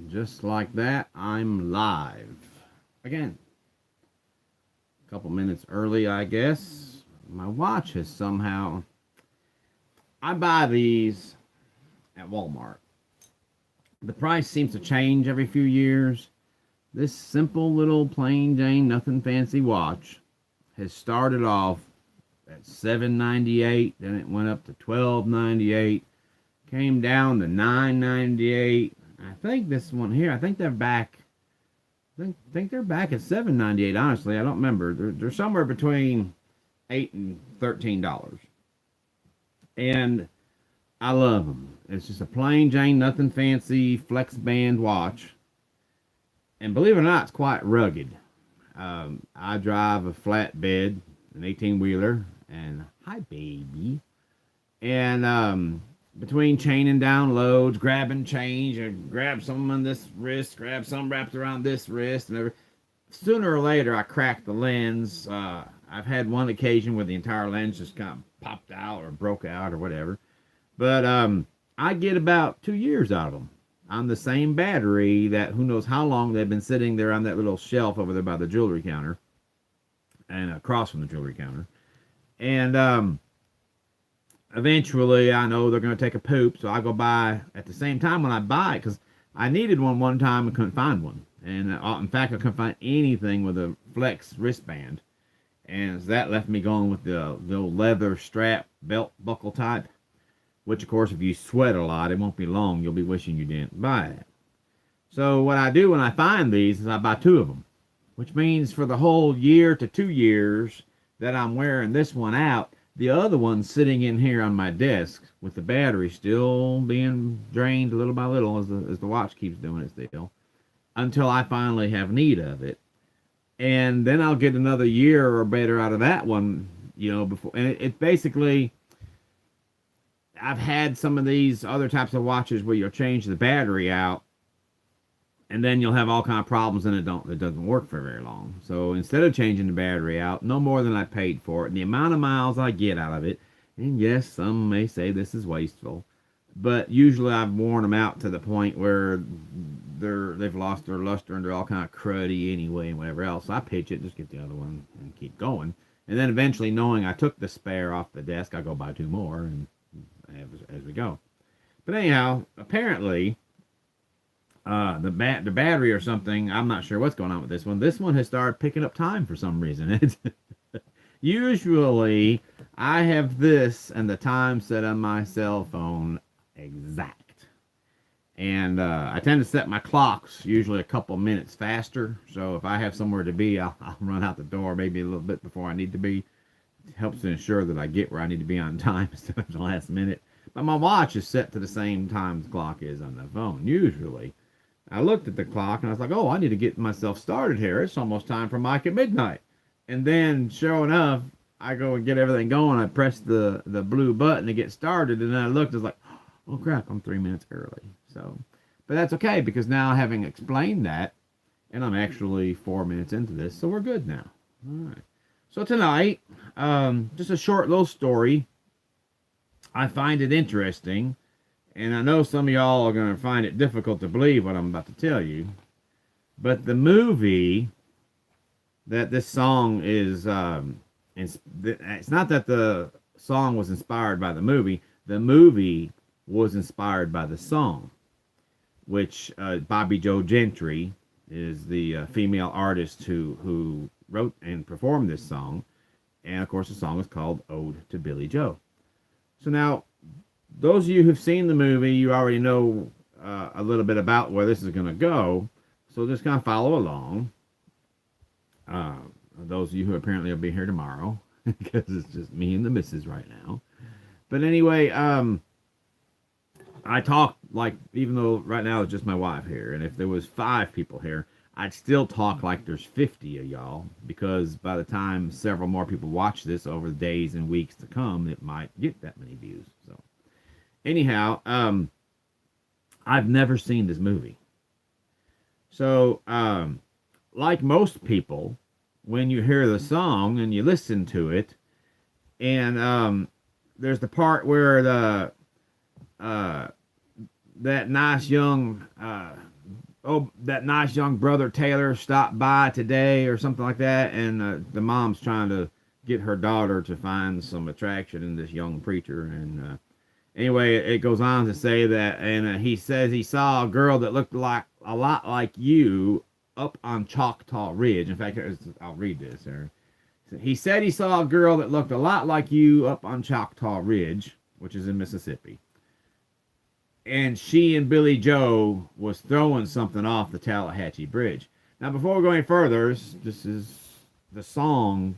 just like that, I'm live. Again, a couple minutes early, I guess. My watch has somehow. I buy these at Walmart. The price seems to change every few years. This simple little plain Jane, nothing fancy watch has started off at $7.98, then it went up to $12.98, came down to $9.98. I think this one here, I think they're back. I think they're back at $7.98. Honestly, I don't remember. They're somewhere between $8 and $13, and I love them. It's just a plain Jane, nothing fancy flex band watch, and believe it or not, it's quite rugged. I drive a flatbed, an 18-wheeler, and hi baby, and between chaining down loads, grabbing change, or grab some on this wrist, grab some wrapped around this wrist, and everything. Sooner or later, I crack the lens. I've had one occasion where the entire lens just kind of popped out or broke out or whatever. But I get about 2 years out of them on the same battery that who knows how long they've been sitting there on that little shelf over there by the jewelry counter and across from the jewelry counter. And eventually, I know they're going to take a poop, so I go buy at the same time when I buy it, because I needed one time and couldn't find one. And in fact, I couldn't find anything with a flex wristband. And so that left me going with the old leather strap belt buckle type, which, of course, if you sweat a lot, it won't be long. You'll be wishing you didn't buy that. So what I do when I find these is I buy two of them, which means for the whole year to 2 years that I'm wearing this one out, the other one's sitting in here on my desk with the battery still being drained little by little as the watch keeps doing its deal until I finally have need of it. And then I'll get another year or better out of that one, before. And it basically, I've had some of these other types of watches where you'll change the battery out and then you'll have all kind of problems and it doesn't work for very long. So instead of changing the battery out, no more than I paid for it, and the amount of miles I get out of it, and yes, some may say this is wasteful, but usually I've worn them out to the point where they've lost their luster and they're all kind of cruddy anyway and whatever else. So I pitch it, just get the other one and keep going. And then eventually, knowing I took the spare off the desk, I go buy two more and as we go. But anyhow, apparently, the battery or something, I'm not sure what's going on with this one. This one has started picking up time for some reason. Usually, I have this and the time set on my cell phone exact. And I tend to set my clocks usually a couple minutes faster. So if I have somewhere to be, I'll run out the door maybe a little bit before I need to be. It helps to ensure that I get where I need to be on time instead of the last minute. But my watch is set to the same time the clock is on the phone, usually. I looked at the clock and I was like, oh, I need to get myself started here. It's almost time for Mike at midnight. And then, sure enough, I go and get everything going. I press the blue button to get started. And then I looked, I was like, oh, crap, I'm 3 minutes early. So, but that's okay, because now having explained that, and I'm actually 4 minutes into this, so we're good now. All right. So tonight, just a short little story. I find it interesting. And I know some of y'all are going to find it difficult to believe what I'm about to tell you. But the movie that this song is, it's not that the song was inspired by the movie. The movie was inspired by the song, which Bobbie Gentry is the female artist who wrote and performed this song. And, of course, the song is called Ode to Billie Joe. So now, those of you who've seen the movie, you already know a little bit about where this is going to go. So just kind of follow along. Those of you who apparently will be here tomorrow, because it's just me and the missus right now. But anyway, I talk like, even though right now it's just my wife here, and if there was 5 people here, I'd still talk like there's 50 of y'all, because by the time several more people watch this over the days and weeks to come, it might get that many views. So anyhow, I've never seen this movie. So, like most people, when you hear the song and you listen to it, and there's the part where that nice young oh, that nice young brother Taylor stopped by today or something like that, and the mom's trying to get her daughter to find some attraction in this young preacher. And anyway, it goes on to say that, and he says he saw a girl that looked like a lot like you up on Choctaw Ridge. In fact, I'll read this here. He said he saw a girl that looked a lot like you up on Choctaw Ridge, which is in Mississippi. And she and Billie Joe was throwing something off the Tallahatchie Bridge. Now, before we go any further, this is the song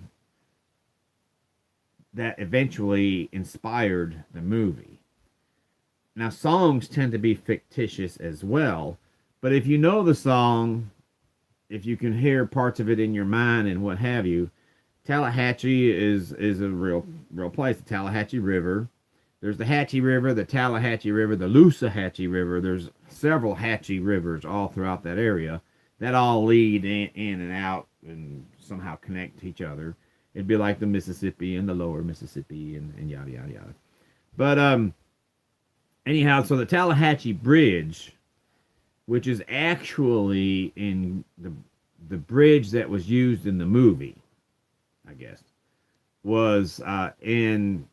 that eventually inspired the movie. Now, songs tend to be fictitious as well, but if you know the song, if you can hear parts of it in your mind and what have you, Tallahatchie is a real place. The Tallahatchie River. There's the Hatchie River, the Tallahatchie River, the Loosahatchee River. There's several Hatchie rivers all throughout that area that all lead in and out and somehow connect to each other. It'd be like the Mississippi and the lower Mississippi and yada, yada, yada. But anyhow, so the Tallahatchie Bridge, which is actually in the bridge that was used in the movie, I guess, was in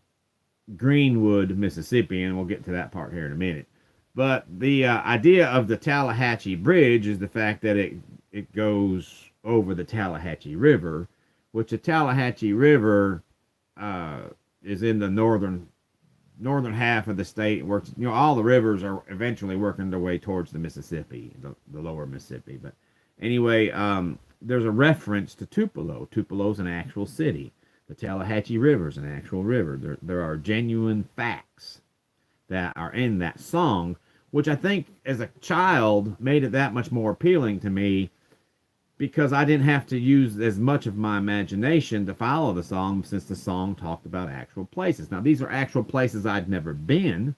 Greenwood, Mississippi, and we'll get to that part here in a minute. But the idea of the Tallahatchie Bridge is the fact that it goes over the Tallahatchie River, which the Tallahatchie River is in the northern half of the state. Works, all the rivers are eventually working their way towards the Mississippi, the lower Mississippi. But anyway, there's a reference to Tupelo. Tupelo's an actual city. The Tallahatchie River is an actual river. There are genuine facts that are in that song, which I think as a child made it that much more appealing to me because I didn't have to use as much of my imagination to follow the song since the song talked about actual places. Now, these are actual places I'd never been,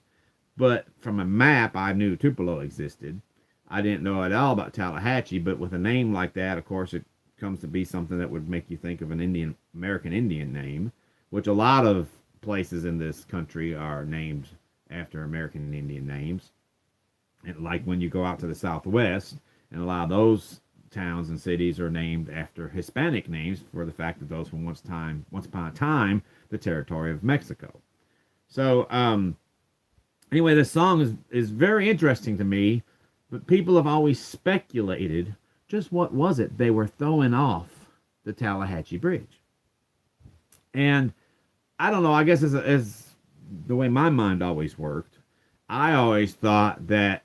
but from a map, I knew Tupelo existed. I didn't know at all about Tallahatchie, but with a name like that, of course, it comes to be something that would make you think of an American Indian name, which a lot of places in this country are named after American Indian names. And like when you go out to the Southwest, and a lot of those towns and cities are named after Hispanic names for the fact that those were once upon a time, the territory of Mexico. So, anyway, this song is very interesting to me, but people have always speculated just what was it they were throwing off the Tallahatchie Bridge. And I don't know, I guess as the way my mind always worked, I always thought that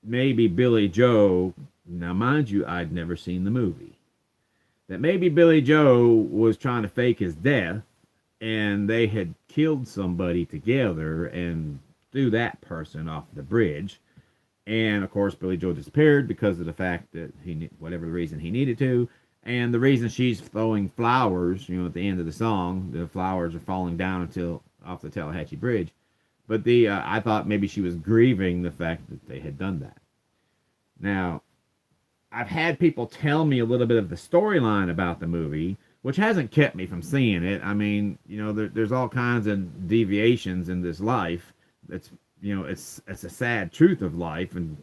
maybe Billie Joe, now mind you, I'd never seen the movie, that maybe Billie Joe was trying to fake his death and they had killed somebody together and threw that person off the bridge. And, of course, Billie Joe disappeared because of the fact that whatever the reason he needed to. And the reason she's throwing flowers, at the end of the song, the flowers are falling down off the Tallahatchie Bridge. But I thought maybe she was grieving the fact that they had done that. Now, I've had people tell me a little bit of the storyline about the movie, which hasn't kept me from seeing it. I mean, there's all kinds of deviations in this life. It's a sad truth of life, and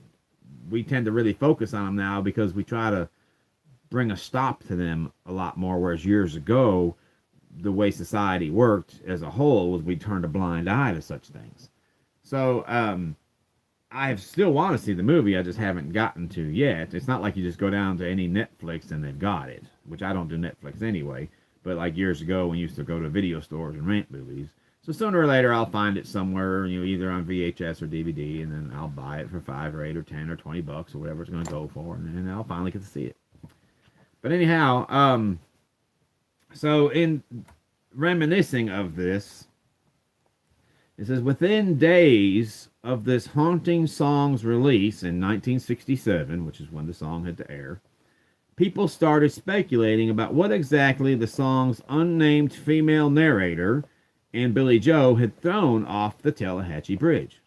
we tend to really focus on them now because we try to bring a stop to them a lot more, whereas years ago, the way society worked as a whole was we turned a blind eye to such things. So, I still want to see the movie, I just haven't gotten to yet. It's not like you just go down to any Netflix and they've got it, which I don't do Netflix anyway, but like years ago when you used to go to video stores and rent movies. So sooner or later, I'll find it somewhere, either on VHS or DVD, and then I'll buy it for $5 or $8 or $10 or $20 or whatever it's going to go for, and then I'll finally get to see it. But anyhow, so in reminiscing of this, it says, within days of this haunting song's release in 1967, which is when the song had to air, people started speculating about what exactly the song's unnamed female narrator and Billie Joe had thrown off the Tallahatchie Bridge.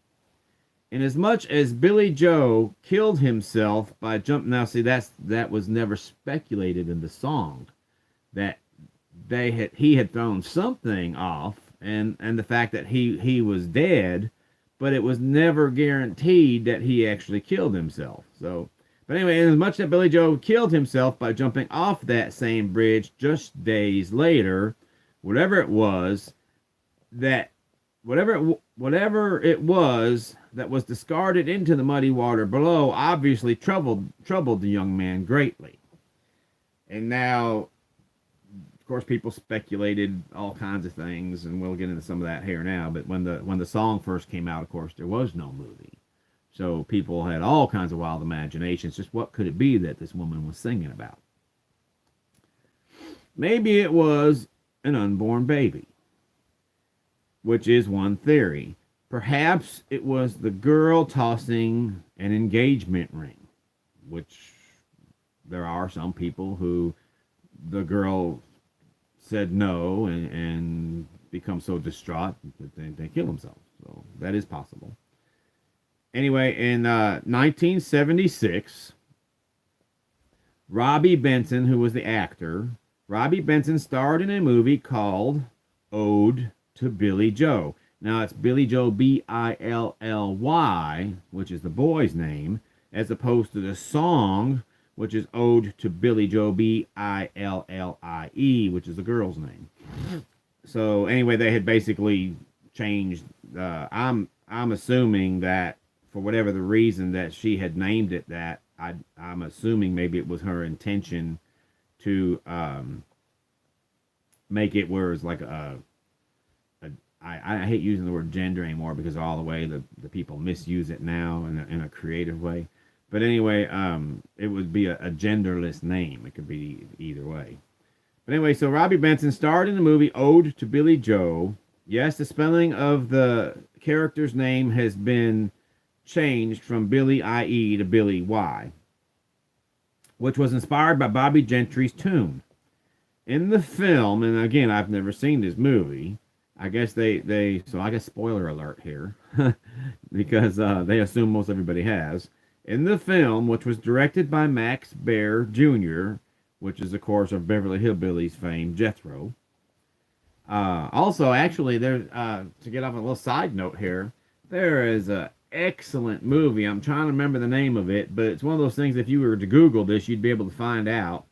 Inasmuch as Billie Joe killed himself by jumping... Now, see, that was never speculated in the song, that he had thrown something off, and the fact that he was dead, but it was never guaranteed that he actually killed himself. So But anyway, as much that Billie Joe killed himself by jumping off that same bridge just days later, whatever it was that whatever it was that was discarded into the muddy water below obviously troubled the young man greatly. And now, of course, people speculated all kinds of things, and we'll get into some of that here now. But when the song first came out, of course, there was no movie, so people had all kinds of wild imaginations. Just what could it be that this woman was singing about? Maybe it was an unborn baby, which is one theory. Perhaps it was the girl tossing an engagement ring, which there are some people who the girl said no and become so distraught that they kill themselves. So that is possible. Anyway, in 1976, Robbie Benson, who was the actor, Robbie Benson starred in a movie called Ode to Billie Joe. Now it's Billie Joe, Billy, which is the boy's name, as opposed to the song, which is Ode to Billie Joe, Billie, which is the girl's name. So anyway, they had basically changed. I'm assuming that for whatever the reason that she had named it that, I'm assuming maybe it was her intention to make it where it's like I hate using the word gender anymore because of all the way the people misuse it now in a creative way. But anyway, it would be a genderless name. It could be either way. But anyway, so Robbie Benson starred in the movie Ode to Billie Joe. Yes, the spelling of the character's name has been changed from Billie I.E. to Billy Y, which was inspired by Bobbie Gentry's tune. In the film, and again, I've never seen this movie, I guess so I guess spoiler alert here, because they assume most everybody has. In the film, which was directed by Max Baer Jr., which is, of course, of Beverly Hillbillies fame, Jethro. Also, actually, there's to get off a little side note here, there is a excellent movie. I'm trying to remember the name of it, but it's one of those things, if you were to Google this, you'd be able to find out.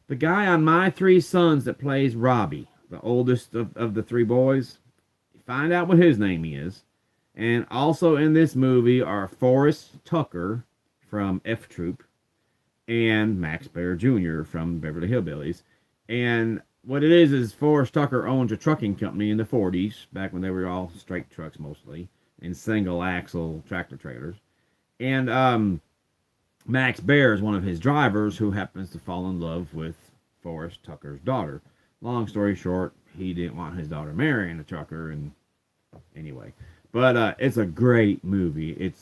The guy on My Three Sons that plays Robbie, the oldest of the three boys, find out what his name is. And also in this movie are Forrest Tucker from F Troop and Max Baer Jr. from Beverly Hillbillies. And what it is Forrest Tucker owns a trucking company in the 40s, back when they were all straight trucks mostly, and single axle tractor trailers. And Max Baer is one of his drivers who happens to fall in love with Forrest Tucker's daughter. Long story short, he didn't want his daughter marrying a trucker, and anyway. But it's a great movie.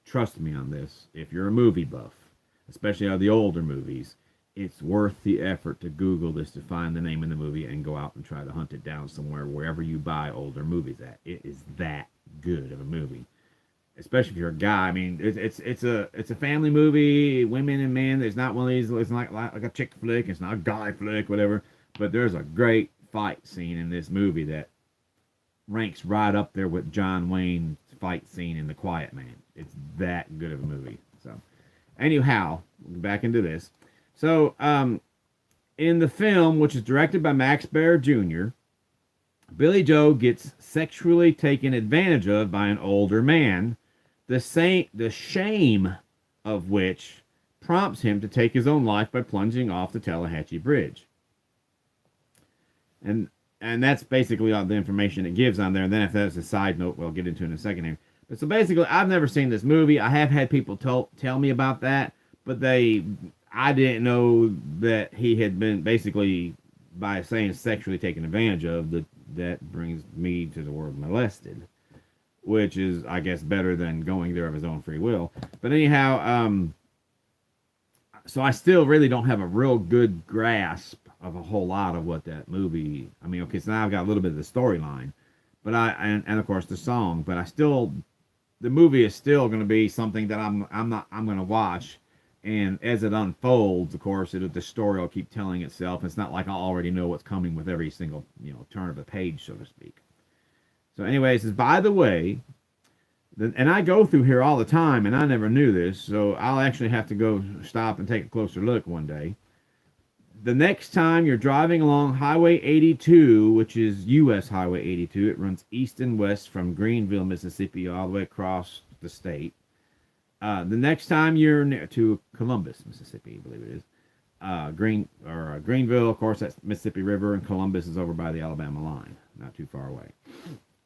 Trust me on this, if you're a movie buff, especially of the older movies, it's worth the effort to Google this to find the name of the movie and go out and try to hunt it down somewhere, wherever you buy older movies at. It is that good of a movie. Especially if you're a guy. I mean, it's a family movie, women and men. It's not one of these, it's not like a chick flick, it's not a guy flick, whatever. But there's a great fight scene in this movie that ranks right up there with John Wayne's fight scene in The Quiet Man. It's that good of a movie. So, anyhow, back into this. So, in the film, which is directed by Max Baer Jr., Billie Joe gets sexually taken advantage of by an older man, the shame of which prompts him to take his own life by plunging off the Tallahatchie Bridge. And that's basically all the information it gives on there. And then if that's a side note, we'll get into in a second here. But so basically, I've never seen this movie. I have had people tell me about that, but I didn't know that he had been basically, by saying sexually taken advantage of, that brings me to the word molested, which is, I guess, better than going there of his own free will. But anyhow, so I still really don't have a real good grasp of a whole lot of what that movie, I mean, okay, so now I've got a little bit of the storyline, but and of course the song, but the movie is still going to be something that I'm going to watch, and as it unfolds, of course, the story will keep telling itself. It's not like I already know what's coming with every single, turn of the page, so to speak. So anyway, it says, by the way, And I go through here all the time, and I never knew this, so I'll actually have to go stop and take a closer look one day. The next time you're driving along Highway 82, which is U.S. Highway 82, it runs east and west from Greenville, Mississippi, all the way across the state. The next time you're near to Columbus, Mississippi, I believe it is. Greenville, of course, that's Mississippi River, and Columbus is over by the Alabama line, not too far away.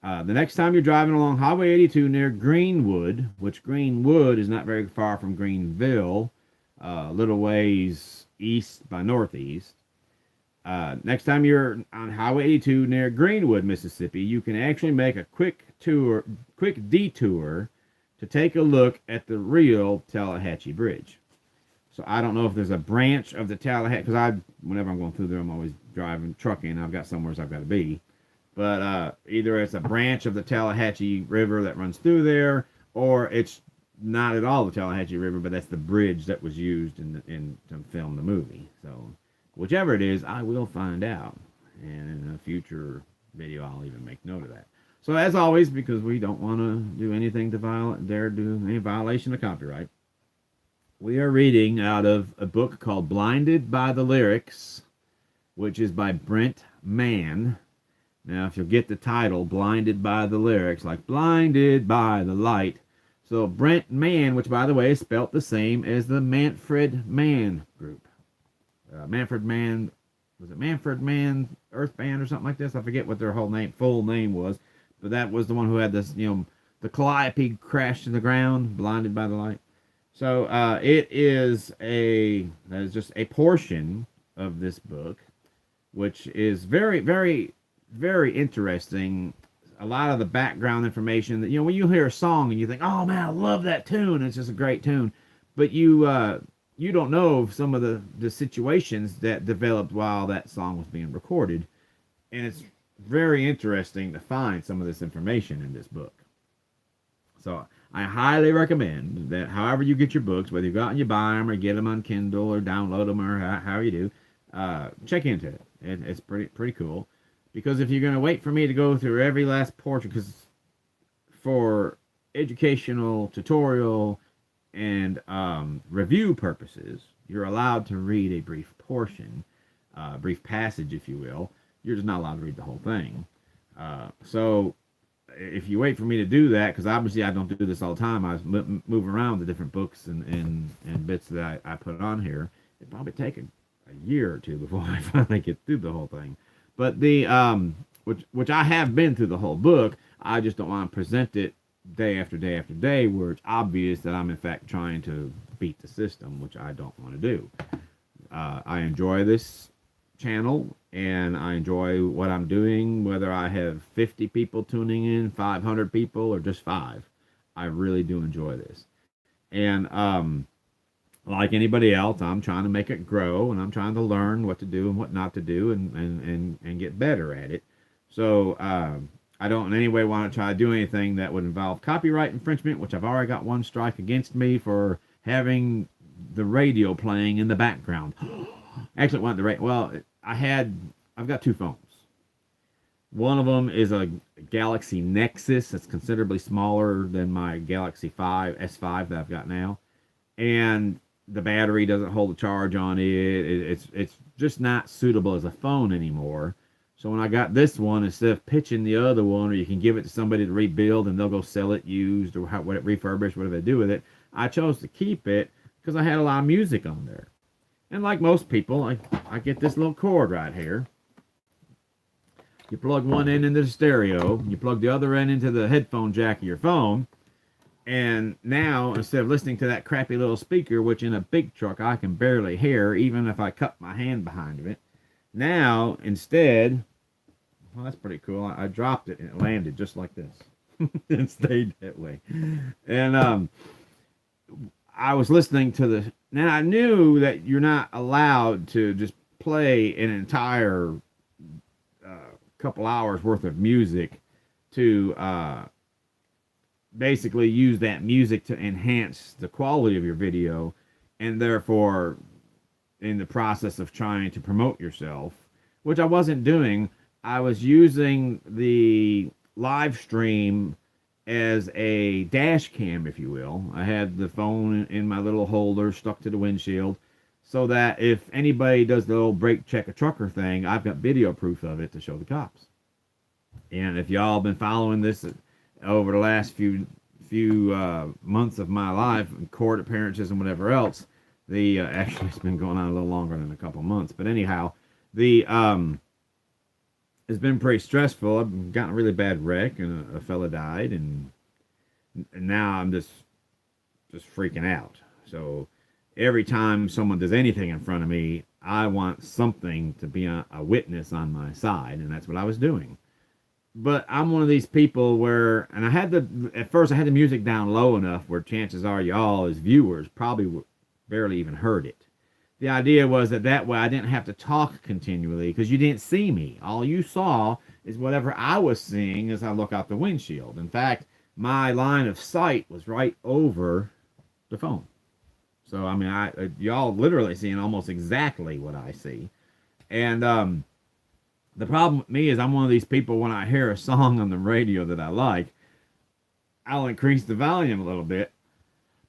The next time you're driving along Highway 82 near Greenwood, which Greenwood is not very far from Greenville, a little ways east by northeast. Next time you're on Highway 82 near Greenwood, Mississippi, you can actually make a quick detour to take a look at the real Tallahatchie Bridge. So I don't know if there's a branch of the Tallahatchie, because whenever I'm going through there, I'm always driving, trucking. I've got somewhere I've got to be. But either it's a branch of the Tallahatchie River that runs through there, or it's not at all the Tallahatchie River, but that's the bridge that was used to film the movie. So whichever it is, I will find out. And in a future video, I'll even make note of that. So as always, because we don't want to do anything to do any violation of copyright, we are reading out of a book called Blinded by the Lyrics, which is by Brent Mann. Now, if you'll get the title, Blinded by the Lyrics, like blinded by the light. So Brent Mann, which by the way is spelt the same as the Manfred Mann group. Manfred Mann, was it Manfred Mann Earth Band or something like this? I forget what their full name was. But that was the one who had this, the calliope crashed to the ground, blinded by the light. So that is just a portion of this book, which is very, very, very interesting. A lot of the background information that, when you hear a song and you think, oh man, I love that tune, it's just a great tune. But you don't know some of the situations that developed while that song was being recorded. And it's very interesting to find some of this information in this book. So I highly recommend that however you get your books, whether you go out and you buy them or get them on Kindle or download them or how you do, check into it. It's pretty cool. Because if you're going to wait for me to go through every last portion, because for educational, tutorial, and review purposes, you're allowed to read a brief portion, brief passage, if you will. You're just not allowed to read the whole thing. So if you wait for me to do that, because obviously I don't do this all the time, I move around the different books and bits that I put on here, it'd probably take a year or two before I finally get through the whole thing. But which I have been through the whole book, I just don't want to present it day after day after day where it's obvious that I'm in fact trying to beat the system, which I don't want to do. I enjoy this channel and I enjoy what I'm doing, whether I have 50 people tuning in, 500 people, or just 5. I really do enjoy this. And like anybody else, I'm trying to make it grow, and I'm trying to learn what to do and what not to do, and get better at it. So I don't in any way want to try to do anything that would involve copyright infringement, which I've already got one strike against me for having the radio playing in the background. Actually, one of the I've got 2 phones. One of them is a Galaxy Nexus that's considerably smaller than my Galaxy S5 that I've got now, and the battery doesn't hold a charge on it. It's just not suitable as a phone anymore. So when I got this one, instead of pitching the other one, or you can give it to somebody to rebuild and they'll go sell it used or refurbished, whatever they do with it, I chose to keep it because I had a lot of music on there. And like most people, I get this little cord right here. You plug one end into the stereo, you plug the other end into the headphone jack of your phone, and now, instead of listening to that crappy little speaker, which in a big truck I can barely hear, even if I cup my hand behind it, now, instead, well, that's pretty cool. I dropped it and it landed just like this. It stayed that way. And I was listening to now I knew that you're not allowed to just play an entire couple hours worth of music to basically use that music to enhance the quality of your video, and therefore in the process of trying to promote yourself, which I wasn't doing. I was using the live stream as a dash cam, if you will. I had the phone in my little holder stuck to the windshield so that if anybody does the little brake check a trucker thing, I've got video proof of it to show the cops. And if y'all been following this over the last few months of my life, court appearances and whatever else, the actually it's been going on a little longer than a couple months, but anyhow, the it's been pretty stressful. I've gotten a really bad wreck and a fella died, and now I'm just freaking out. So every time someone does anything in front of me, I want something to be a witness on my side, and that's what I was doing. But I'm one of these people where, and at first I had the music down low enough where chances are y'all as viewers probably barely even heard it. The idea was that way I didn't have to talk continually because you didn't see me. All you saw is whatever I was seeing as I look out the windshield. In fact, my line of sight was right over the phone. So, I mean, y'all literally seeing almost exactly what I see. And the problem with me is I'm one of these people, when I hear a song on the radio that I like, I'll increase the volume a little bit.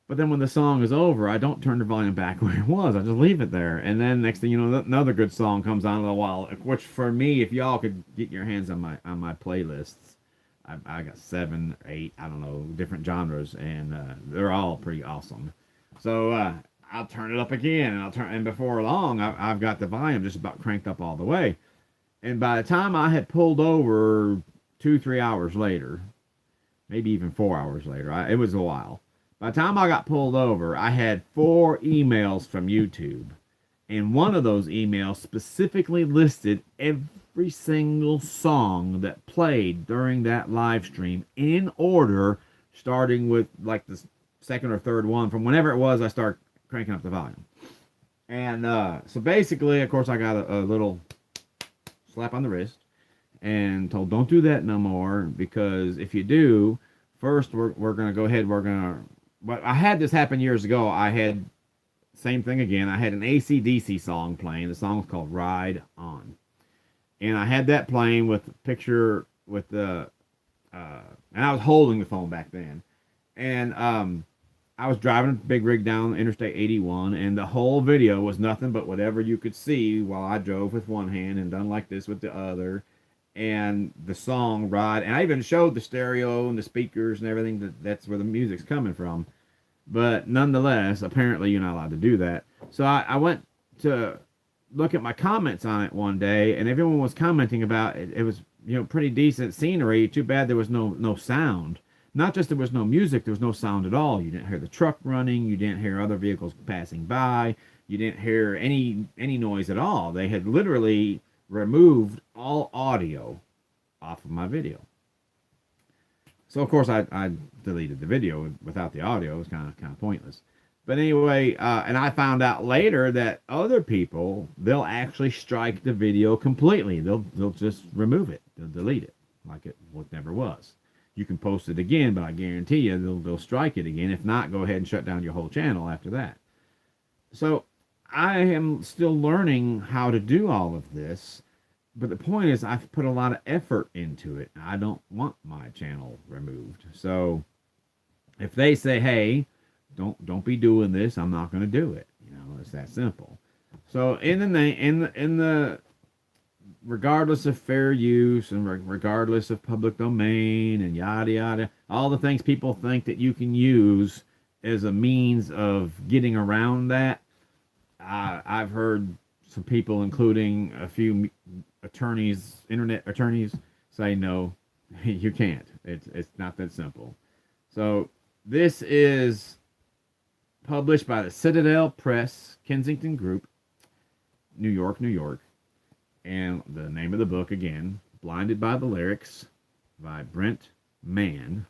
But then when the song is over, I don't turn the volume back where it was. I just leave it there. And then next thing you know, another good song comes on in a little while. Which for me, if y'all could get your hands on my playlists, I got 7, 8, I don't know, different genres, and they're all pretty awesome. So I'll turn it up again, and before long, I've got the volume just about cranked up all the way. And by the time I had pulled over 2-3 hours later, maybe even 4 hours later, it was a while. By the time I got pulled over, I had 4 emails from YouTube. And one of those emails specifically listed every single song that played during that live stream in order, starting with like the second or third one. From whenever it was, I started cranking up the volume. And so basically, of course, I got a little slap on the wrist and told, don't do that no more, because if you do, first we're going to go ahead, but I had this happen years ago. I had same thing again. I had an AC/DC song playing. The song was called Ride On. And I had that playing with a picture with the, and I was holding the phone back then. And I was driving a big rig down Interstate 81, and the whole video was nothing but whatever you could see while I drove with one hand and done like this with the other. And the song Ride, and I even showed the stereo and the speakers and everything, that's where the music's coming from. But nonetheless, apparently you're not allowed to do that. So I went to look at my comments on it one day, and everyone was commenting about it. It was, pretty decent scenery. Too bad there was no sound. Not just there was no music, there was no sound at all. You didn't hear the truck running. You didn't hear other vehicles passing by. You didn't hear any noise at all. They had literally removed all audio off of my video. So of course I deleted the video without the audio. It was kind of pointless. But anyway, and I found out later that other people, they'll actually strike the video completely. They'll just remove it. They'll delete it like it never was. You can post it again, but I guarantee you they'll strike it again. If not, go ahead and shut down your whole channel after that. So I am still learning how to do all of this. But the point is, I've put a lot of effort into it. I don't want my channel removed. So if they say, hey, don't be doing this, I'm not going to do it. It's that simple. So in the regardless of fair use and regardless of public domain and yada yada, all the things people think that you can use as a means of getting around that, I've heard some people, including a few attorneys, internet attorneys, say no, you can't. It's not that simple. So this is published by the Citadel Press Kensington Group, New York, New York. And the name of the book, again, Blinded by the Lyrics by Brent Mann.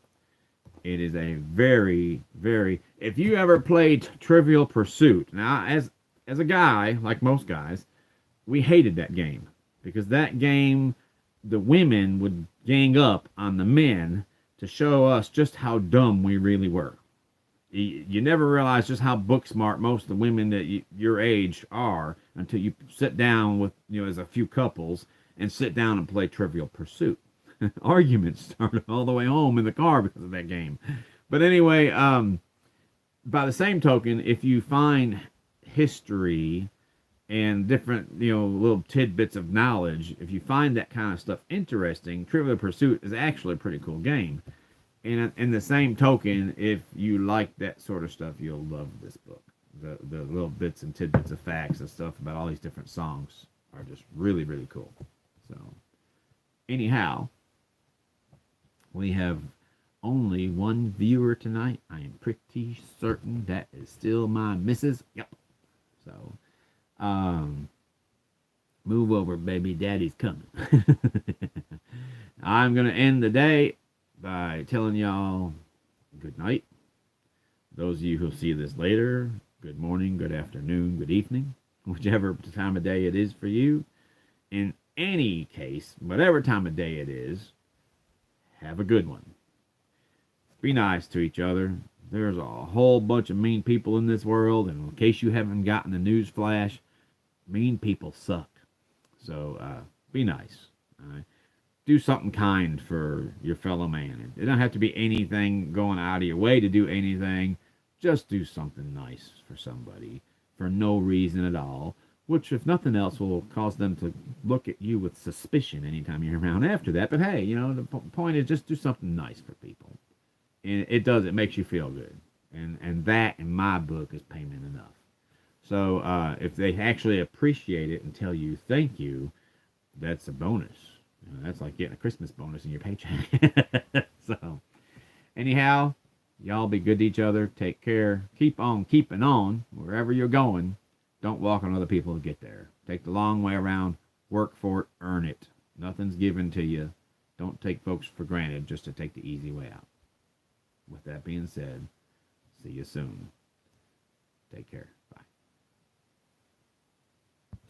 It is a very, very, if you ever played Trivial Pursuit, now as a guy, like most guys, we hated that game. Because that game, the women would gang up on the men to show us just how dumb we really were. You never realize just how book smart most of the women that your age are until you sit down with, as a few couples and sit down and play Trivial Pursuit. arguments started all the way home in the car because of that game. But anyway, by the same token, if you find history and different, little tidbits of knowledge, if you find that kind of stuff interesting, Trivial Pursuit is actually a pretty cool game. And in the same token, if you like that sort of stuff, you'll love this book. The little bits and tidbits of facts and stuff about all these different songs are just really, really cool. So, anyhow, we have only one viewer tonight. I am pretty certain that is still my missus. Yep. So, move over, baby. Daddy's coming. I'm going to end the day by telling y'all good night. Those of you who'll see this later, good morning, good afternoon, good evening, whichever time of day it is for you. In any case, whatever time of day it is, have a good one. Be nice to each other. There's a whole bunch of mean people in this world, and in case you haven't gotten the news flash, mean people suck. So be nice. Do something kind for your fellow man. It don't have to be anything going out of your way to do anything. Just do something nice for somebody for no reason at all, which, if nothing else, will cause them to look at you with suspicion anytime you're around after that. But hey, the point is just do something nice for people. And it makes you feel good. And that, in my book, is payment enough. So if they actually appreciate it and tell you thank you, that's a bonus. That's like getting a Christmas bonus in your paycheck. So, anyhow, y'all be good to each other. Take care. Keep on keeping on wherever you're going. Don't walk on other people to get there. Take the long way around. Work for it. Earn it. Nothing's given to you. Don't take folks for granted just to take the easy way out. With that being said, see you soon. Take care. Bye.